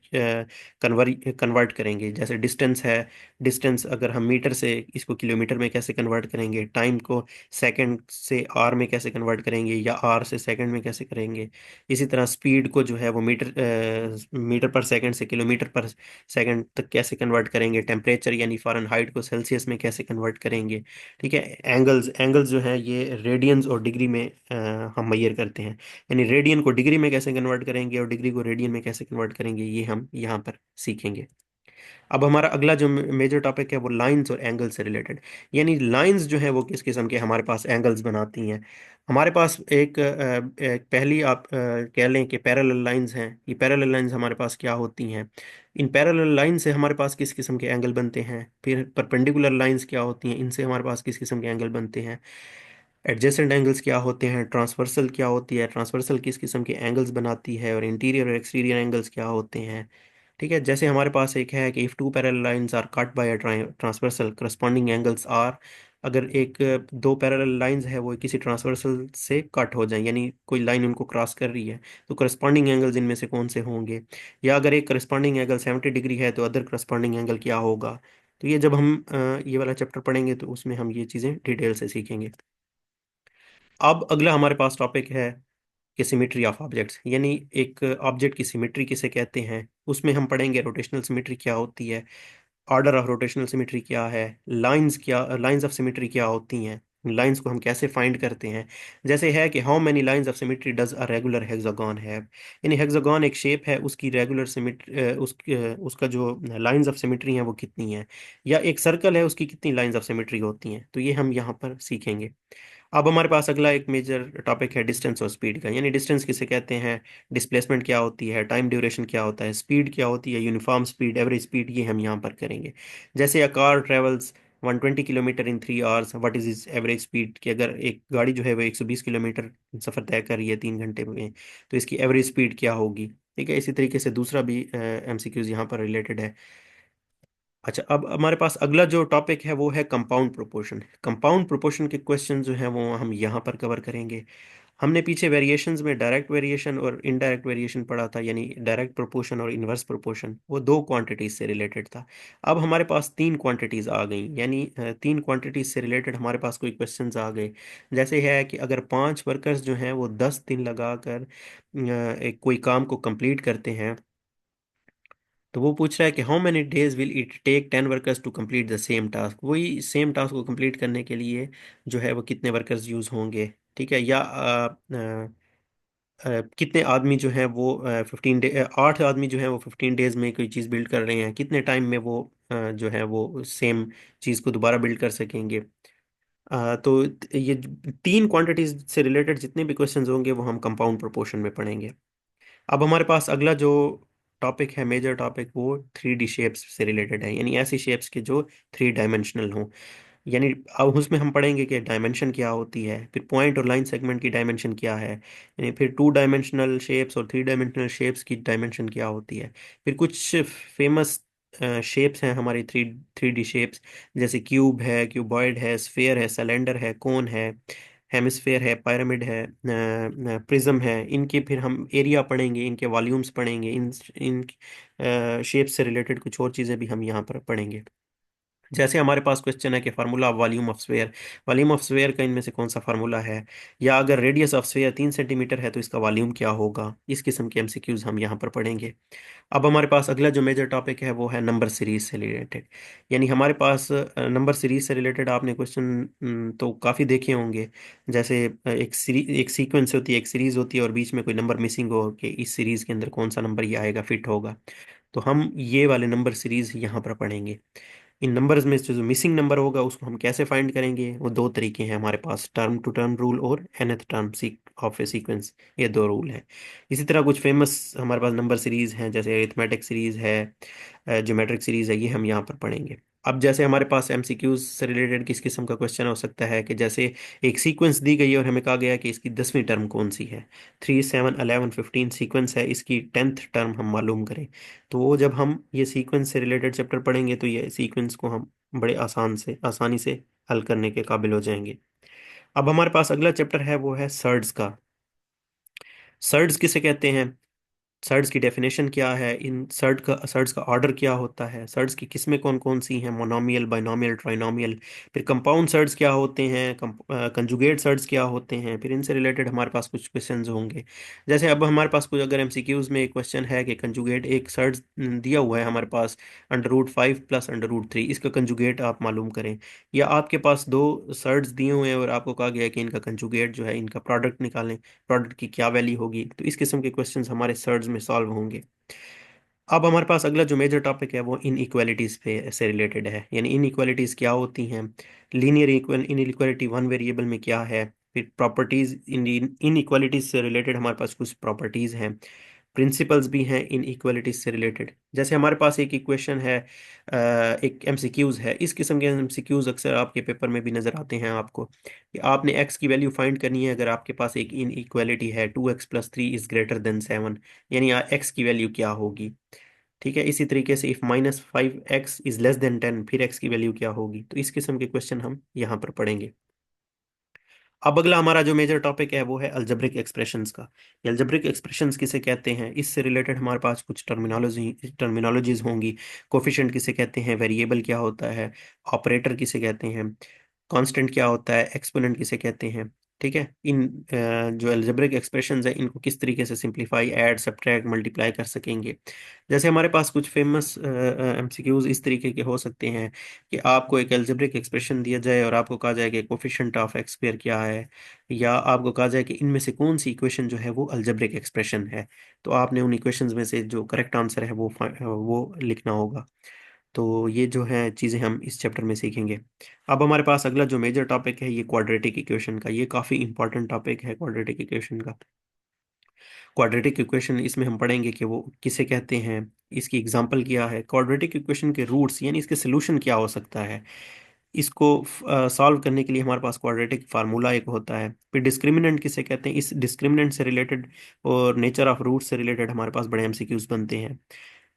कन्वर्ट करेंगे। जैसे डिस्टेंस है, डिस्टेंस अगर हम मीटर से इसको किलोमीटर में कैसे कन्वर्ट करेंगे, टाइम को सेकंड से आर में कैसे कन्वर्ट करेंगे, या आर से सेकंड में कैसे करेंगे। इसी तरह स्पीड को जो है वो मीटर पर सेकंड से किलोमीटर पर सेकंड तक कैसे कन्वर्ट करेंगे। टेम्परेचर यानी फ़ारेनहाइट को सेल्सियस में कैसे कन्वर्ट करेंगे, ठीक है। एंगल्स एंगल्स जो है ये रेडियंस और डिग्री में हम मेजर करते हैं। यानी रेडियन को डिग्री में कैसे कन्वर्ट करेंगे और डिग्री को रेडियन में कैसे कन्वर्ट करेंगे, ये हम यहाँ पर सीखेंगे। अब हमारा अगला जो मेजर टॉपिक है वो लाइंस और एंगल से रिलेटेड, यानी लाइंस जो है वो किस किस्म के हमारे पास एंगल्स बनाती हैं। हमारे पास एक पहली आप कह लें कि पैरेलल लाइंस हैं। ये पैरेलल लाइंस हमारे पास क्या होती हैं, इन पैरेलल लाइन से हमारे पास किस किस्म के एंगल बनते हैं। फिर परपेंडिकुलर लाइंस क्या होती हैं, इनसे हमारे पास किस किस्म के एंगल बनते हैं। एडजेसेंट एंगल्स क्या होते हैं, ट्रांसवर्सल क्या होती है, ट्रांसवर्सल किस किस्म के एंगल्स बनाती है, और इंटीरियर और एक्सटीरियर एंगल्स क्या होते हैं, ठीक है। जैसे हमारे पास एक है कि if two parallel lines are cut by a transversal corresponding angles are, अगर एक दो पैरेलल लाइंस है वो किसी ट्रांसवर्सल से कट हो जाए, यानी कोई लाइन उनको क्रॉस कर रही है, तो करस्पॉन्डिंग एंगल्स इनमें से कौन से होंगे। या अगर एक करस्पॉन्डिंग एंगल 70 डिग्री है तो अदर करस्पॉन्डिंग एंगल क्या होगा। तो ये जब हम ये वाला चैप्टर पढ़ेंगे तो उसमें हम ये चीज़ें डिटेल से सीखेंगे। अब अगला हमारे पास टॉपिक है कि सिमेट्री ऑफ ऑब्जेक्ट्स, यानी एक ऑब्जेक्ट की सिमेट्री किसे कहते हैं। उसमें हम पढ़ेंगे रोटेशनल सिमेट्री क्या होती है, ऑर्डर ऑफ रोटेशनल सिमेट्री क्या है, लाइंस ऑफ सिमेट्री क्या होती हैं, लाइंस को हम कैसे फाइंड करते हैं। जैसे है कि how many lines of symmetry does a regular hexagon have, यानी हेक्सागोन एक शेप है, उसकी रेगुलर सिमेट्री उसका जो लाइंस ऑफ सिमेट्री हैं वो कितनी है। या एक सर्कल है उसकी कितनी लाइंस ऑफ सिमेट्री होती हैं, तो ये हम यहाँ पर सीखेंगे। अब हमारे पास अगला एक मेजर टॉपिक है डिस्टेंस और स्पीड का, यानी डिस्टेंस किसे कहते हैं, डिस्प्लेसमेंट क्या होती है, टाइम ड्यूरेशन क्या होता है, स्पीड क्या होती है, यूनिफॉर्म स्पीड, एवरेज स्पीड, ये हम यहाँ पर करेंगे। जैसे a car travels 120 kilometre in 3 hours, what is is average speed, कि अगर एक गाड़ी जो है वो 120 किलोमीटर सफ़र तय कर रही है 3 घंटे में, तो इसकी एवरेज स्पीड क्या होगी, ठीक है। इसी तरीके से दूसरा भी एमसीक्यूज यहाँ पर रिलेटेड है। अच्छा, अब हमारे पास अगला जो टॉपिक है वो है कंपाउंड प्रोपोर्शन। कंपाउंड प्रोपोर्शन के क्वेश्चन जो हैं वो हम यहाँ पर कवर करेंगे। हमने पीछे वेरिएशंस में डायरेक्ट वेरिएशन और इनडायरेक्ट वेरिएशन पढ़ा था, यानी डायरेक्ट प्रोपोर्शन और इनवर्स प्रोपोर्शन, वो दो क्वांटिटीज से रिलेटेड था। अब हमारे पास तीन क्वांटिटीज आ गई, यानी तीन क्वांटिटीज से रिलेटेड हमारे पास कोई क्वेश्चंस आ गए। जैसे है कि अगर 5 वर्कर्स जो हैं वो 10 दिन लगाकर एक कोई काम को कंप्लीट करते हैं, तो वो पूछ रहा है कि how many days will it take 10 workers to complete the same task, वही सेम टास्क को कंप्लीट करने के लिए जो है वो कितने वर्कर्स यूज़ होंगे, ठीक है। या कितने आदमी जो हैं वो 15 डे 8 आदमी जो हैं वो 15 डेज में कोई चीज़ बिल्ड कर रहे हैं, कितने टाइम में वो जो है वो सेम चीज़ को दोबारा बिल्ड कर सकेंगे। तो ये तीन क्वांटिटीज से रिलेटेड जितने भी क्वेश्चंस होंगे वो हम कंपाउंड प्रोपोर्शन में पढ़ेंगे। अब हमारे पास अगला जो टॉपिक है, मेजर टॉपिक, वो 3D शेप्स से रिलेटेड है, यानी ऐसी शेप्स के जो 3 डायमेंशनल हों। यानी अब उसमें हम पढ़ेंगे कि डायमेंशन क्या होती है, फिर पॉइंट और लाइन सेगमेंट की डायमेंशन क्या है, यानी फिर 2 डायमेंशनल शेप्स और 3 डायमेंशनल शेप्स की डायमेंशन क्या होती है। फिर कुछ फेमस शेप्स हैं हमारी, थ्री डी शेप्स, जैसे क्यूब है, क्यूबॉइड है, स्फेयर है, सिलेंडर है, कोन है, हेमिस्फेयर है, पिरामिड है, प्रिज्म है। इनके फिर हम एरिया पढ़ेंगे, इनके वॉल्यूम्स पढ़ेंगे, इन शेप से रिलेटेड कुछ और चीज़ें भी हम यहाँ पर पढ़ेंगे। जैसे हमारे पास क्वेश्चन है कि formula of volume of sphere का इनमें से कौन सा फार्मूला है, या अगर रेडियस ऑफ स्फीयर 3 सेंटीमीटर है तो इसका वॉल्यूम क्या होगा, इस किस्म के एमसीक्यूज हम यहाँ पर पढ़ेंगे। अब हमारे पास अगला जो मेजर टॉपिक है वो है नंबर सीरीज से रिलेटेड। यानी हमारे पास नंबर सीरीज से रिलेटेड आपने क्वेश्चन तो काफ़ी देखे होंगे। जैसे एक सीक्वेंस होती है, एक सीरीज होती है, और बीच में कोई नंबर मिसिंग हो कि इस सीरीज के अंदर कौन सा नंबर ये आएगा, फिट होगा। तो हम ये वाले नंबर सीरीज यहाँ पर पढ़ेंगे। इन नंबर्स में से जो मिसिंग नंबर होगा उसको हम कैसे फाइंड करेंगे, वो दो तरीके हैं हमारे पास, टर्म टू टर्म रूल और nth term of A sequence. ये दो रूल हैं। इसी तरह कुछ फेमस हमारे पास नंबर सीरीज हैं, जैसे अरिथमेटिक सीरीज है, ज्योमेट्रिक सीरीज है, ये हम यहाँ पर पढ़ेंगे। अब जैसे हमारे पास एमसीक्यूज से रिलेटेड किस किस्म का क्वेश्चन हो सकता है कि जैसे एक सीक्वेंस दी गई है और हमें कहा गया है कि इसकी 10वीं टर्म कौन सी है। 3, 7, 11, 15 सीक्वेंस है, इसकी 10th टर्म हम मालूम करें। तो वो जब हम ये सीक्वेंस से रिलेटेड चैप्टर पढ़ेंगे तो ये सीक्वेंस को हम बड़े आसानी से हल करने के काबिल हो जाएंगे। अब हमारे पास अगला चैप्टर है वो है सर्ड्स का। सर्ड्स किसे कहते हैं, सर्ड्स की डेफिनेशन क्या है, इन सर्ड्स का ऑर्डर क्या होता है, सर्ड्स की किस्में कौन कौन सी हैं, मोनोमियल, बाइनोमियल, ट्राइनोमियल। फिर कंपाउंड सर्ड्स क्या होते हैं, कंजुगेट सर्ड्स क्या होते हैं, फिर इनसे रिलेटेड हमारे पास कुछ क्वेश्चंस होंगे। जैसे अब हमारे पास कुछ अगर एमसीक्यूज में एक क्वेश्चन है कि कंजुगेट एक सर्ड्स दिया हुआ है हमारे पास, √5 प्लस √3, इसका कंजुगेट आप मालूम करें। या आपके पास दो सर्ड्स दिए हुए हैं और आपको कहा गया है कि इनका कंजुगेट जो है, इनका प्रोडक्ट निकालें, प्रोडक्ट की क्या वैल्यू होगी। तो इस किस्म के क्वेश्चंस हमारे सर्ड्स में सॉल्व होंगे। अब हमारे पास अगला जो मेजर टॉपिक है वो इन इक्वालिटीज पे से रिलेटेड है। यानी इन इक्वालिटीज क्या होती हैं, linear equal in equality one variable में क्या है, फिर प्रॉपर्टीज इन इक्वालिटीज से रिलेटेड हमारे पास कुछ प्रॉपर्टीज हैं, प्रिंसिपल्स भी हैं इन इक्वालिटीज से रिलेटेड। जैसे हमारे पास एक इक्वेशन है, एक एमसीक्यूज है, इस किस्म के एमसीक्यूज अक्सर आपके पेपर में भी नजर आते हैं आपको, कि आपने एक्स की वैल्यू फाइंड करनी है। अगर आपके पास एक इन इक्वालिटी है 2x + 3 > 7, यानी एक्स की वैल्यू क्या होगी। ठीक है, इसी तरीके से इफ -5x > 10, फिर एक्स की वैल्यू क्या होगी। तो इस किस्म के क्वेश्चन हम यहाँ पर पढ़ेंगे। अब अगला हमारा जो मेजर टॉपिक है वो है अलजेब्रिक एक्सप्रेशंस का। ये अलजेब्रिक एक्सप्रेशंस किसे कहते हैं, इससे रिलेटेड हमारे पास कुछ टर्मिनोलॉजीज होंगी। कोफिशिएंट किसे कहते हैं, वेरिएबल क्या होता है, ऑपरेटर किसे कहते हैं, कांस्टेंट क्या होता है, एक्सपोनेंट किसे कहते हैं। ठीक है, इन जो अलजेब्रिक एक्सप्रेशंस है इनको किस तरीके से सिंप्लीफाई, ऐड, सब्ट्रैक्ट, मल्टीप्लाई कर सकेंगे। जैसे हमारे पास कुछ फेमस एमसीक्यूज इस तरीके के हो सकते हैं कि आपको एक अलजेब्रिक एक्सप्रेशन दिया जाए और आपको कहा जाए कि कोफिशिएंट ऑफ एक्स स्क्वायर क्या है, या आपको कहा जाए कि इनमें से कौन सी इक्वेशन जो है वो अलजेब्रिक एक्सप्रेशन है। तो आपने उन इक्वेशंस में से जो करेक्ट आंसर है वो लिखना होगा। तो ये जो है चीज़ें हम इस चैप्टर में सीखेंगे। अब हमारे पास अगला जो मेजर टॉपिक है ये क्वाड्रेटिक इक्वेशन का, ये काफ़ी इंपॉर्टेंट टॉपिक है क्वाड्रेटिक इक्वेशन का। क्वाड्रेटिक इक्वेशन इसमें हम पढ़ेंगे कि वो किसे कहते हैं, इसकी एग्जांपल क्या है, क्वाड्रेटिक इक्वेशन के रूट्स यानी इसके सोल्यूशन क्या हो सकता है। इसको सॉल्व करने के लिए हमारे पास क्वाड्रेटिक फार्मूला एक होता है। फिर डिस्क्रिमिनेंट किसे कहते हैं, इस डिस्क्रिमिनेंट से रिलेटेड और नेचर ऑफ रूट से रिलेटेड हमारे पास बड़े एमसीक्यूज बनते हैं।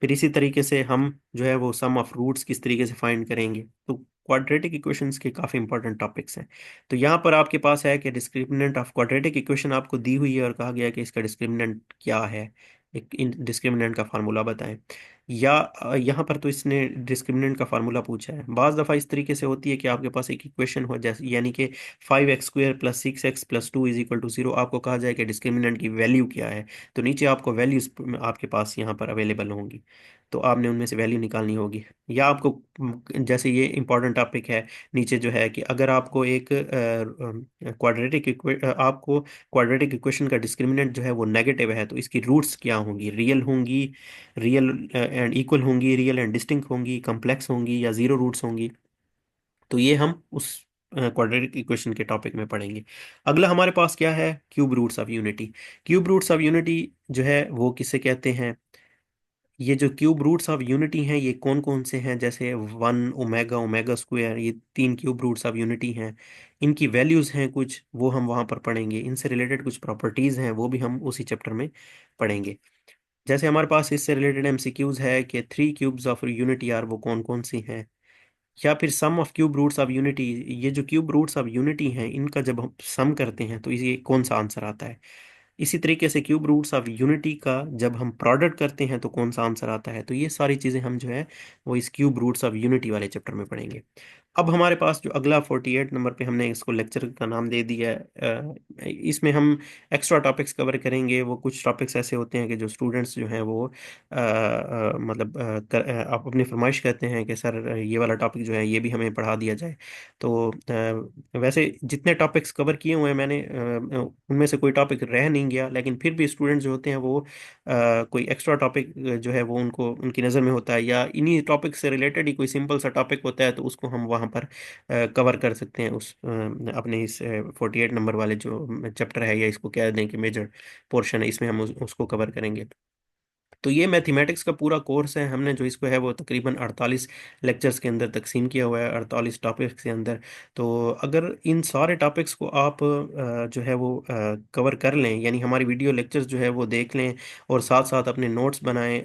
फिर इसी तरीके से हम जो है वो सम ऑफ रूट्स किस तरीके से फाइंड करेंगे। तो क्वाड्रेटिक इक्वेशंस के काफ़ी इंपॉर्टेंट टॉपिक्स हैं। तो यहाँ पर आपके पास है कि डिस्क्रिमिनेंट ऑफ क्वाड्रेटिक इक्वेशन आपको दी हुई है और कहा गया है कि इसका डिस्क्रिमिनेंट क्या है, एक इन डिस्क्रिमिनेंट का फार्मूला बताएं। या यहाँ पर तो इसने डिस्क्रिमिनेंट का फार्मूला पूछा है। बाज़ दफ़ा इस तरीके से होती है कि आपके पास एक इक्वेशन हो, जैसे यानी कि 5x² + 6x + 2 = 0, आपको कहा जाए कि डिस्क्रिमिनेंट की वैल्यू क्या है। तो नीचे आपको वैल्यूज आपके पास यहाँ पर अवेलेबल होंगी, तो आपने उनमें से वैल्यू निकालनी होगी। या आपको जैसे ये इंपॉर्टेंट टॉपिक है, नीचे जो है कि अगर आपको एक आपको क्वाड्रेटिक इक्वेशन का डिस्क्रिमिनेंट जो है वो नेगेटिव है तो इसकी रूट्स क्या होंगी, रियल होंगी, रियल एंड इक्वल होंगी, रियल एंड डिस्टिंक्ट होंगी, कम्प्लेक्स होंगी, या जीरो रूट्स होंगी। तो ये हम उस क्वाड्रेटिक इक्वेशन के टॉपिक में पढ़ेंगे। अगला हमारे पास क्या है, cube roots of unity. Cube roots of unity जो है वो किसे कहते हैं, ये जो क्यूब रूट्स ऑफ यूनिटी हैं ये कौन कौन से हैं, जैसे 1, ओमेगा, ओमेगा स्क्वायर, ये 3 क्यूब रूट्स ऑफ यूनिटी हैं। इनकी वैल्यूज हैं कुछ, वो हम वहाँ पर पढ़ेंगे। इनसे रिलेटेड कुछ प्रॉपर्टीज हैं वो भी हम उसी चैप्टर में पढ़ेंगे। जैसे हमारे पास इससे रिलेटेड एमसीक्यूज है कि 3 क्यूब्स ऑफ यूनिटी आर वो कौन कौन सी हैं, या फिर sum of cube roots of unity. ये जो क्यूब रूट्स ऑफ यूनिटी हैं इनका जब हम सम करते हैं तो ये कौन सा आंसर आता है। इसी तरीके से क्यूब रूट्स ऑफ यूनिटी का जब हम प्रोडक्ट करते हैं तो कौन सा आंसर आता है, तो ये सारी चीज़ें हम जो है वो इस क्यूब रूट्स ऑफ यूनिटी वाले चैप्टर में पढ़ेंगे। अब हमारे पास जो अगला 48 नंबर पे हमने इसको लेक्चर का नाम दे दिया है, इसमें हम एक्स्ट्रा टॉपिक्स कवर करेंगे। वो कुछ टॉपिक्स ऐसे होते हैं कि जो स्टूडेंट्स जो हैं वो मतलब आप अपनी फरमाइश करते हैं कि सर ये वाला टॉपिक जो है ये भी हमें पढ़ा दिया जाए। तो वैसे जितने टॉपिक्स कवर किए हुए हैं मैंने, उनमें से कोई टॉपिक रह नहीं गया, लेकिन फिर भी स्टूडेंट्स जो होते हैं वो कोई एक्स्ट्रा टॉपिक जो है वो उनको उनकी नज़र में होता है, या इन्हीं टॉपिक से रिलेटेड ही कोई सिंपल सा टॉपिक होता है, तो उसको हम वहाँ पर कवर कर सकते हैं उस अपने इस 48 नंबर वाले जो चैप्टर है, या इसको कह दें कि मेजर पोर्शन है, इसमें हम उसको कवर करेंगे। तो ये मैथमेटिक्स का पूरा कोर्स है, हमने जो इसको है वो तकरीबन 48 लेक्चर्स के अंदर तकसीम किया हुआ है, 48 टॉपिक्स के अंदर। तो अगर इन सारे टॉपिक्स को आप जो है वो कवर कर लें, यानी हमारी वीडियो लेक्चर्स जो है वो देख लें, और साथ साथ अपने नोट्स बनाएं,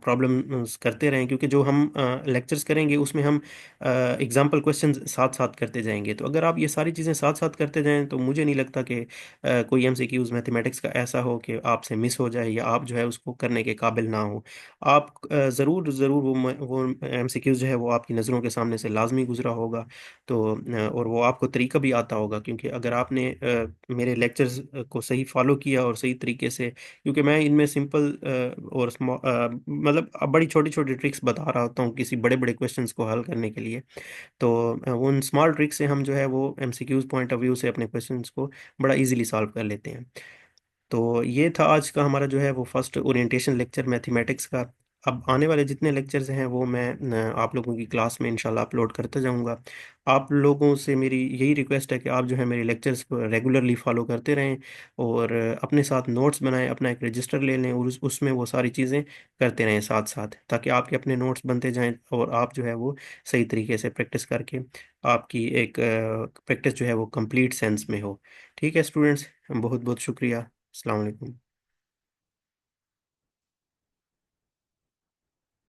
प्रॉब्लम करते रहें, क्योंकि जो हम लेक्चर्स करेंगे उसमें हम एग्जाम्पल क्वेश्चन साथ साथ करते जाएंगे। तो अगर आप ये सारी चीज़ें साथ साथ करते जाएं तो मुझे नहीं लगता कि कोई एमसीक्यूज मैथमेटिक्स का ऐसा हो कि आपसे मिस हो जाए, या आप जो है उसको करने के काबिल ना हो। आप ज़रूर ज़रूर वो एमसीक्यूज जो है वो आपकी नज़रों के सामने से लाजमी गुजरा होगा। तो और वो आपको तरीका भी आता होगा, क्योंकि अगर आपने मेरे लेक्चर्स को सही फॉलो किया और सही तरीके से, क्योंकि मैं इनमें सिंपल और मतलब बड़ी छोटी छोटी ट्रिक्स बता रहा होता हूँ किसी बड़े बड़े क्वेश्चंस को हल करने के लिए। तो उन स्मॉल ट्रिक से हम जो है वो एमसीक्यूज पॉइंट ऑफ व्यू से अपने क्वेश्चंस को बड़ा इजीली सॉल्व कर लेते हैं। तो ये था आज का हमारा जो है वो फर्स्ट ओरिएंटेशन लेक्चर मैथमेटिक्स का। अब आने वाले जितने लेक्चर्स हैं वो मैं आप लोगों की क्लास में इंशाल्लाह अपलोड करता जाऊंगा। आप लोगों से मेरी यही रिक्वेस्ट है कि आप जो है मेरे लेक्चर्स को रेगुलरली फॉलो करते रहें, और अपने साथ नोट्स बनाएं, अपना एक रजिस्टर ले लें, और उसमें वो सारी चीज़ें करते रहें साथ साथ, ताकि आपके अपने नोट्स बनते जाएं और आप जो है वो सही तरीके से प्रैक्टिस करके आपकी एक प्रैक्टिस जो है वो कंप्लीट सेंस में हो। ठीक है स्टूडेंट्स, बहुत बहुत शुक्रिया। अस्सलाम वालेकुम।